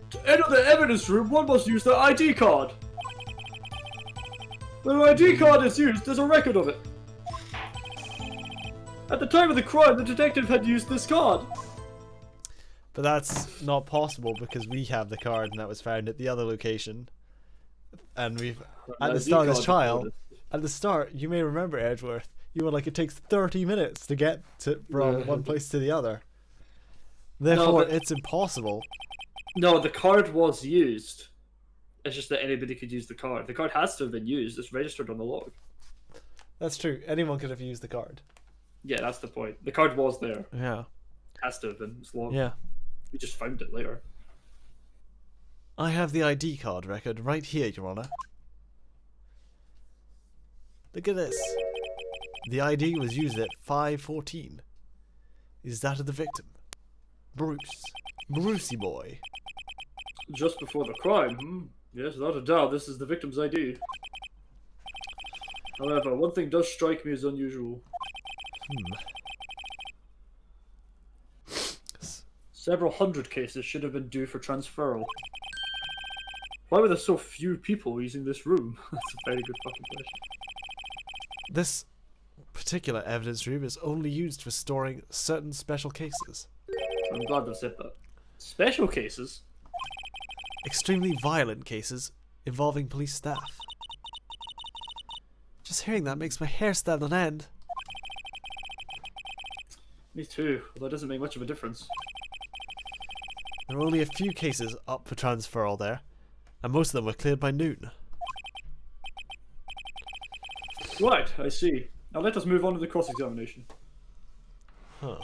To enter the evidence room, one must use their ID card. When an ID card is used, there's a record of it. At the time of the crime, the detective had used this card. But that's not possible because we have the card and that was found at the other location. And we've, at the start of this trial, at the start, you may remember, Edgeworth, you were like, it takes 30 minutes to get from one place to the other. Therefore, it's impossible. No, the card was used. It's just that anybody could use the card. The card has to have been used. It's registered on the log. That's true. Anyone could have used the card. Yeah, that's the point. The card was there. Yeah. Has to have been. It's logged. Yeah. We just found it later. I have the ID card record right here, Your Honor. Look at this. The ID was used at 5:14. Is that of the victim? Bruce. Brucey boy. Just before the crime, hmm? Yes, without a doubt, this is the victim's ID. However, one thing does strike me as unusual. Several hundred cases should have been due for transferal. Why were there so few people using this room? That's a very good fucking question. This particular evidence room is only used for storing certain special cases. I'm glad they've said that. Special cases? Extremely violent cases involving police staff. Just hearing that makes my hair stand on end. Me too, although it doesn't make much of a difference. There are only a few cases up for transferal there, and most of them were cleared by noon. Right, I see. Now let us move on to the cross-examination. Huh.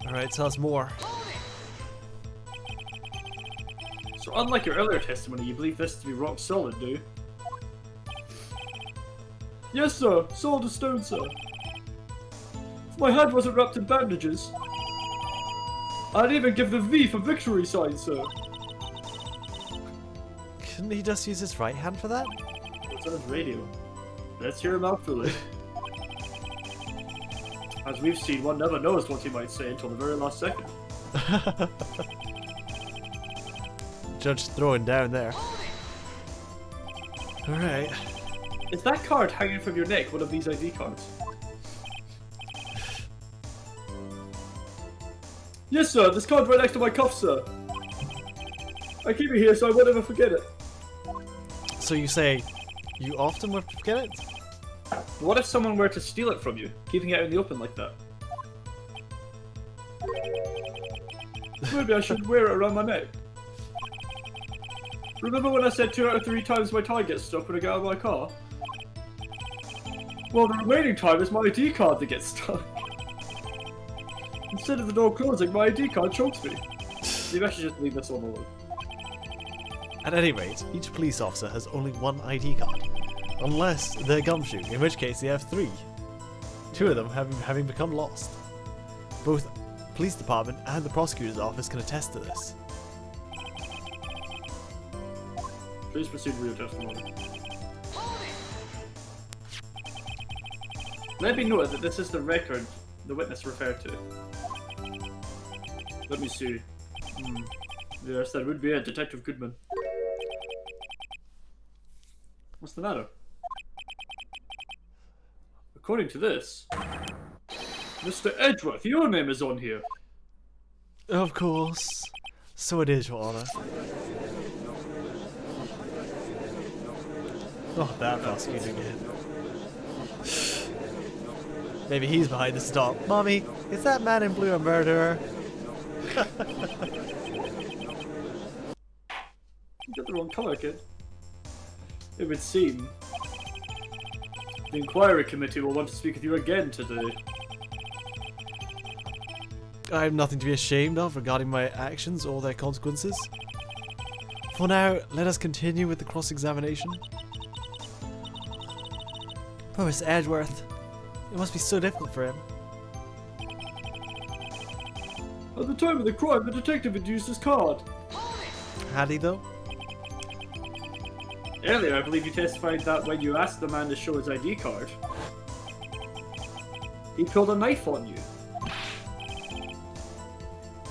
Alright, tell us more. So unlike your earlier testimony, you believe this to be rock solid, do you? Yes, sir. Solid as stone, sir. My hand wasn't wrapped in bandages. I'd even give the V for victory sign, sir. Couldn't he just use his right hand for that? It's on his radio. Let's hear him out fully. As we've seen, one never knows what he might say until the very last second. Judge throwing down there. Alright. Is that card hanging from your neck one of these ID cards? Yes, sir. This card's right next to my cuff, sir. I keep it here so I won't ever forget it. So you say you often would forget it? What if someone were to steal it from you, keeping it out in the open like that? Maybe I should wear it around my neck. Remember when I said 2 out of 3 times my tie gets stuck when I get out of my car? Well, the remaining time is my ID card that gets stuck. Instead of the door closing, my ID card chokes me. Maybe I should just leave this on alone. At any rate, each police officer has only one ID card. Unless they're gumshoe, in which case they have 3. 2 of them having become lost. Both police department and the prosecutor's office can attest to this. Please proceed with your testimony. Let me note that this is the record the witness referred to. Let me see. Yes, that would be it, Detective Goodman. What's the matter? According to this, Mr. Edgeworth, your name is on here. Of course. So it is, Your Honor. Oh, that prosecutor again. Maybe he's behind the stop. Mommy, is that man in blue a murderer? You got the wrong colour, kid. It would seem the inquiry committee will want to speak with you again today. I have nothing to be ashamed of regarding my actions or their consequences. For now, let us continue with the cross-examination. Poor Mr. Edgeworth. It must be so difficult for him. At the time of the crime, the detective had used his card. Had he though? Earlier, I believe you testified that when you asked the man to show his ID card, he pulled a knife on you.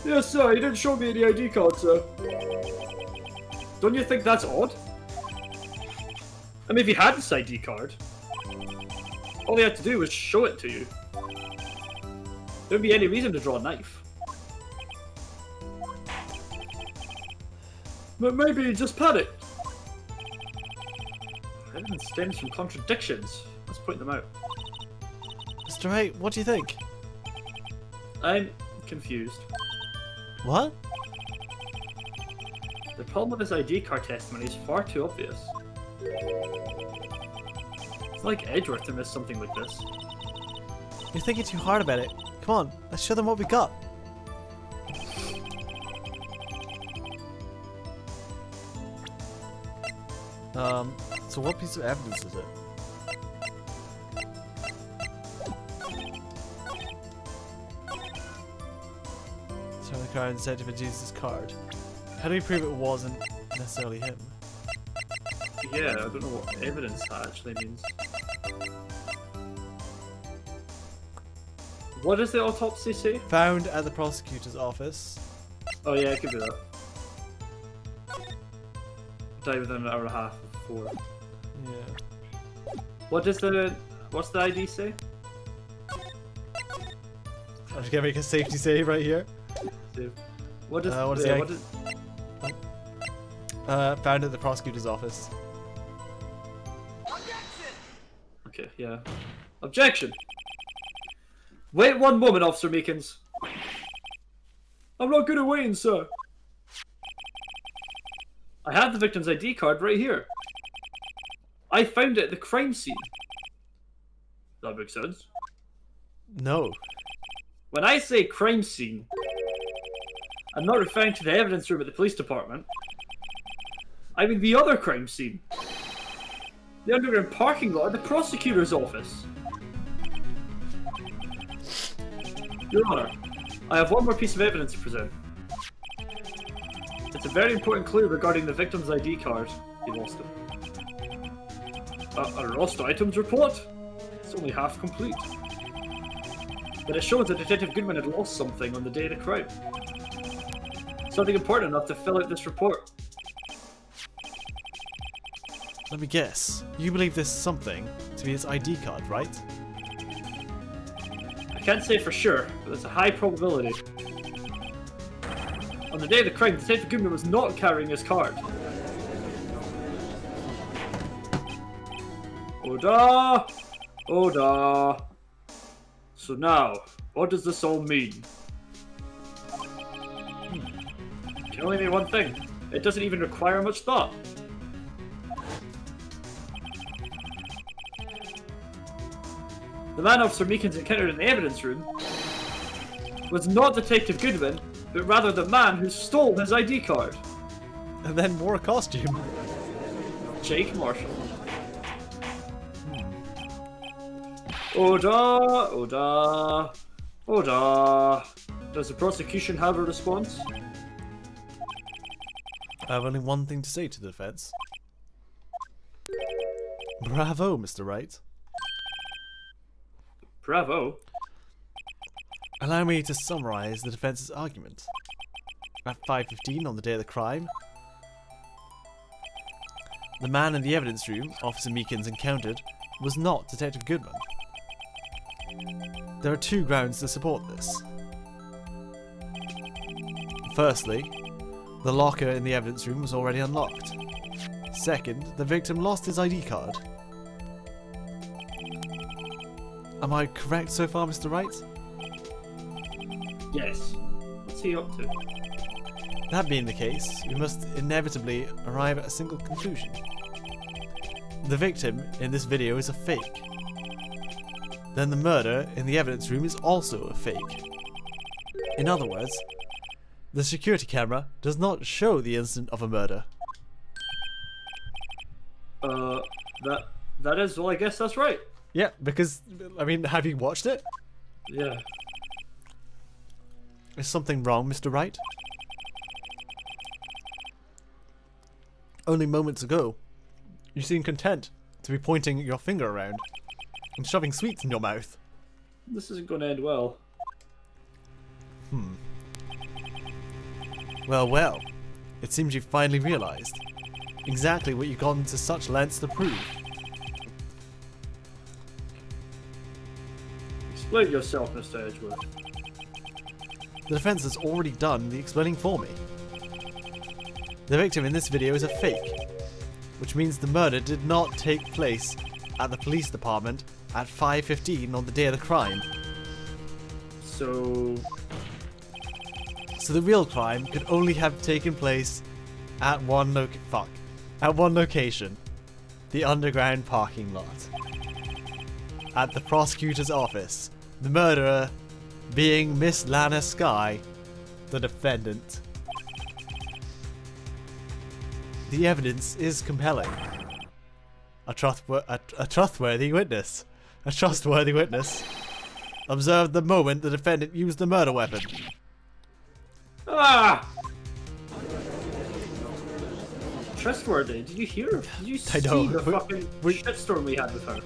Yes, sir, he didn't show me any ID card, sir. Don't you think that's odd? I mean, if he had this ID card, all he had to do was show it to you. There wouldn't be any reason to draw a knife. But maybe he just panicked. Evidence stems from contradictions. Let's point them out. Mr. Wright, what do you think? I'm confused. What? The problem with his ID card testimony is far too obvious. It's like Edgeworth to miss something like this. You're thinking too hard about it. Come on, let's show them what we got. So what piece of evidence is it? So the car instead of used his card. How do we prove it wasn't necessarily him? Yeah, I don't know what evidence that actually means. What does the autopsy say? Found at the prosecutor's office. Oh yeah, it could be that. Died within an hour and a half before. Yeah. What's the ID say? I'm just gonna make a safety save right here. Save. What does what is yeah, the what is, found at the prosecutor's office. Okay, yeah. Objection! Wait one moment, Officer Meekins. I'm not good at waiting, sir. I have the victim's ID card right here. I found it at the crime scene. That makes sense. No. When I say crime scene, I'm not referring to the evidence room at the police department. I mean the other crime scene. The underground parking lot at the prosecutor's office. Your Honor, I have one more piece of evidence to present. It's a very important clue regarding the victim's ID card. He lost it. A lost items report? It's only half complete. But it shows that Detective Goodman had lost something on the day of the crime. Something important enough to fill out this report. Let me guess. You believe this something to be his ID card, right? I can't say for sure, but there's a high probability. On the day of the crime, Detective Goodman was not carrying his card. Oda! Oda! So now, what does this all mean? It can only mean one thing. It doesn't even require much thought. The man Officer Meekins encountered in the evidence room was not Detective Goodman, but rather the man who stole his ID card. And then wore a costume. Jake Marshall. Oda, Oda, Oda. Does the prosecution have a response? I have only one thing to say to the defense. Bravo, Mr. Wright. Bravo. Allow me to summarize the defense's argument. At 5:15 on the day of the crime, the man in the evidence room Officer Meekins encountered was not Detective Goodman. There are two grounds to support this. Firstly, the locker in the evidence room was already unlocked. Second, the victim lost his ID card. Am I correct so far, Mr. Wright? Yes. What's he up to? That being the case, we must inevitably arrive at a single conclusion. The victim in this video is a fake. Then the murder in the evidence room is also a fake. In other words, the security camera does not show the incident of a murder. That is, well, I guess that's right. Yeah, because, I mean, have you watched it? Yeah. Is something wrong, Mr. Wright? Only moments ago, you seemed content to be pointing your finger around and shoving sweets in your mouth. This isn't going to end well. Well, well. It seems you've finally realized exactly what you've gone to such lengths to prove. Explain yourself, Mr. Edgeworth. The defense has already done the explaining for me. The victim in this video is a fake, which means the murder did not take place at the police department at 5:15 on the day of the crime. So the real crime could only have taken place at one location, the underground parking lot. At the prosecutor's office, the murderer being Miss Lana Skye, the defendant. The evidence is compelling. A trustworthy witness. A trustworthy witness observed the moment the defendant used the murder weapon. Ah! Trustworthy. Did you hear? Did you see know. the fucking shitstorm we had with her?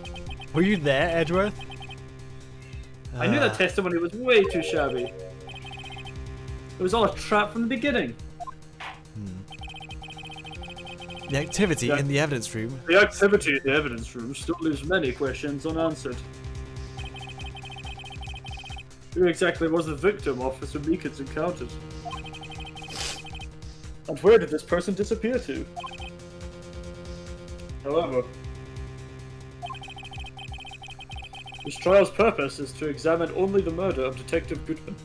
Were you there, Edgeworth? I knew that testimony was way too shabby. It was all a trap from the beginning. The activity in the evidence room. The activity in the evidence room still leaves many questions unanswered. Who exactly was the victim Officer Meekins encountered? And where did this person disappear to? However, this trial's purpose is to examine only the murder of Detective Goodman.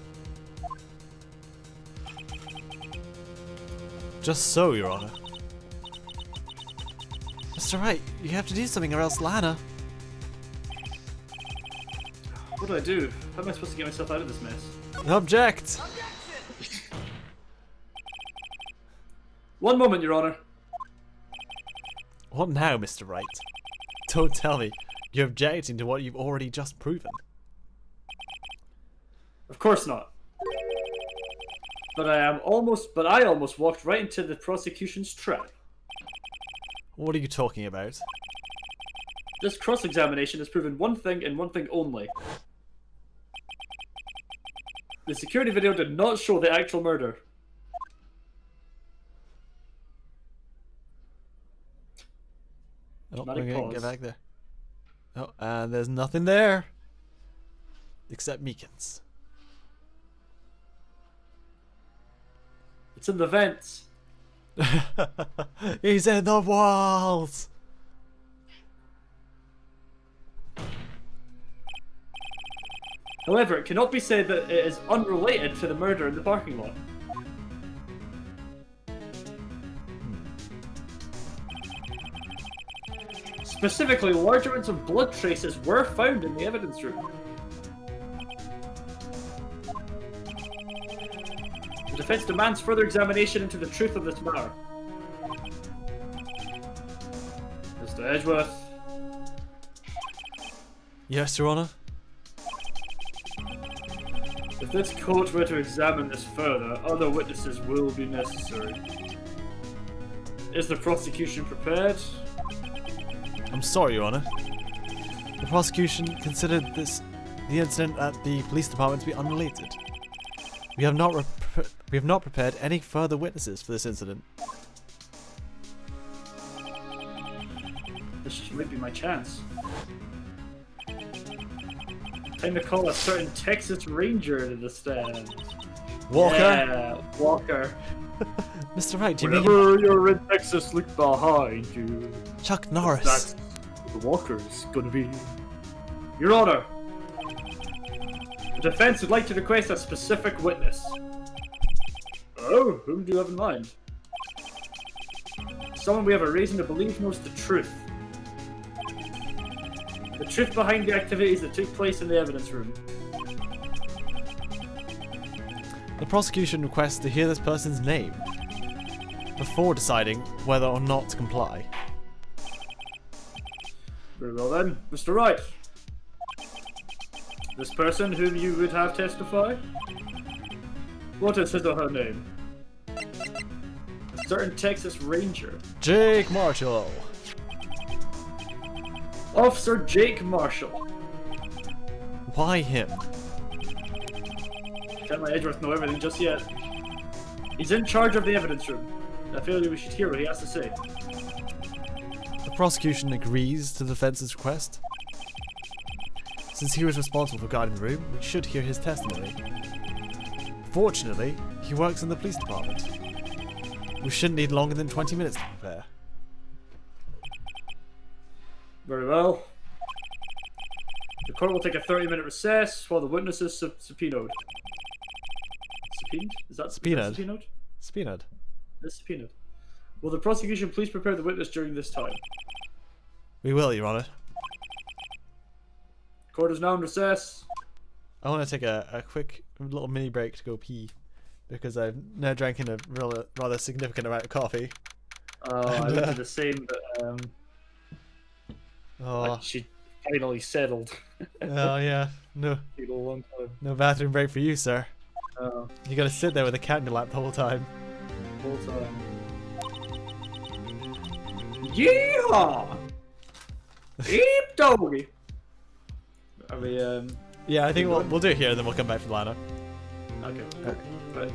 Just so, Your Honor. Mr. Wright, you have to do something or else Lana. What do I do? How am I supposed to get myself out of this mess? Object! One moment, Your Honor. What now, Mr. Wright? Don't tell me you're objecting to what you've already just proven. Of course not. But I almost walked right into the prosecution's trap. What are you talking about? This cross-examination has proven one thing and one thing only. The security video did not show the actual murder. Oh, we're Dramatic gonna get pause. back there. Oh, and there's nothing there. Except Meekins. It's in the vents. He's in the walls! However, it cannot be said that it is unrelated to the murder in the parking lot. Specifically, large amounts of blood traces were found in the evidence room. The defense demands further examination into the truth of this matter. Mr. Edgeworth. Yes, Your Honor? If this court were to examine this further, other witnesses will be necessary. Is the prosecution prepared? I'm sorry, Your Honor. The prosecution considered the incident at the police department to be unrelated. We have not prepared any further witnesses for this incident. This might be my chance. Time to call a certain Texas Ranger to the stand. Walker! Yeah, Walker. Mr. Wright, do you mean Whenever you're in Texas, look behind you. Chuck Norris? That's who the Walker's gonna be. Your Honor, the defense would like to request a specific witness. Oh, whom do you have in mind? Someone we have a reason to believe knows the truth. The truth behind the activities that took place in the evidence room. The prosecution requests to hear this person's name before deciding whether or not to comply. Very well then, Mr. Wright. This person whom you would have testify? What is his or her name? A certain Texas Ranger. Jake Marshall! Officer Jake Marshall. Why him? Can't let Edgeworth know everything just yet. He's in charge of the evidence room. I feel we should hear what he has to say. The prosecution agrees to the defense's request. Since he was responsible for guarding the room, we should hear his testimony. Fortunately, he works in the police department. We shouldn't need longer than 20 minutes to prepare. Very well. The court will take a 30-minute recess while the witness is subpoenaed. Subpoenaed? Is that Subpoenaed. subpoenaed? Subpoenaed. It's subpoenaed. Will the prosecution please prepare the witness during this time? We will, Your Honor. Court is now in recess. I want to take a quick little mini break to go pee because I've now drank in a rather significant amount of coffee. I went to the same, but Oh, she finally settled. oh yeah, no Took a long time. bathroom break for you, sir. Uh, You gotta sit there with a cat in your lap the whole time. Whole time. Yeehaw! Eep doggy! Are we Yeah, I think we'll do it here, then we'll come back for the ladder. Okay. Right.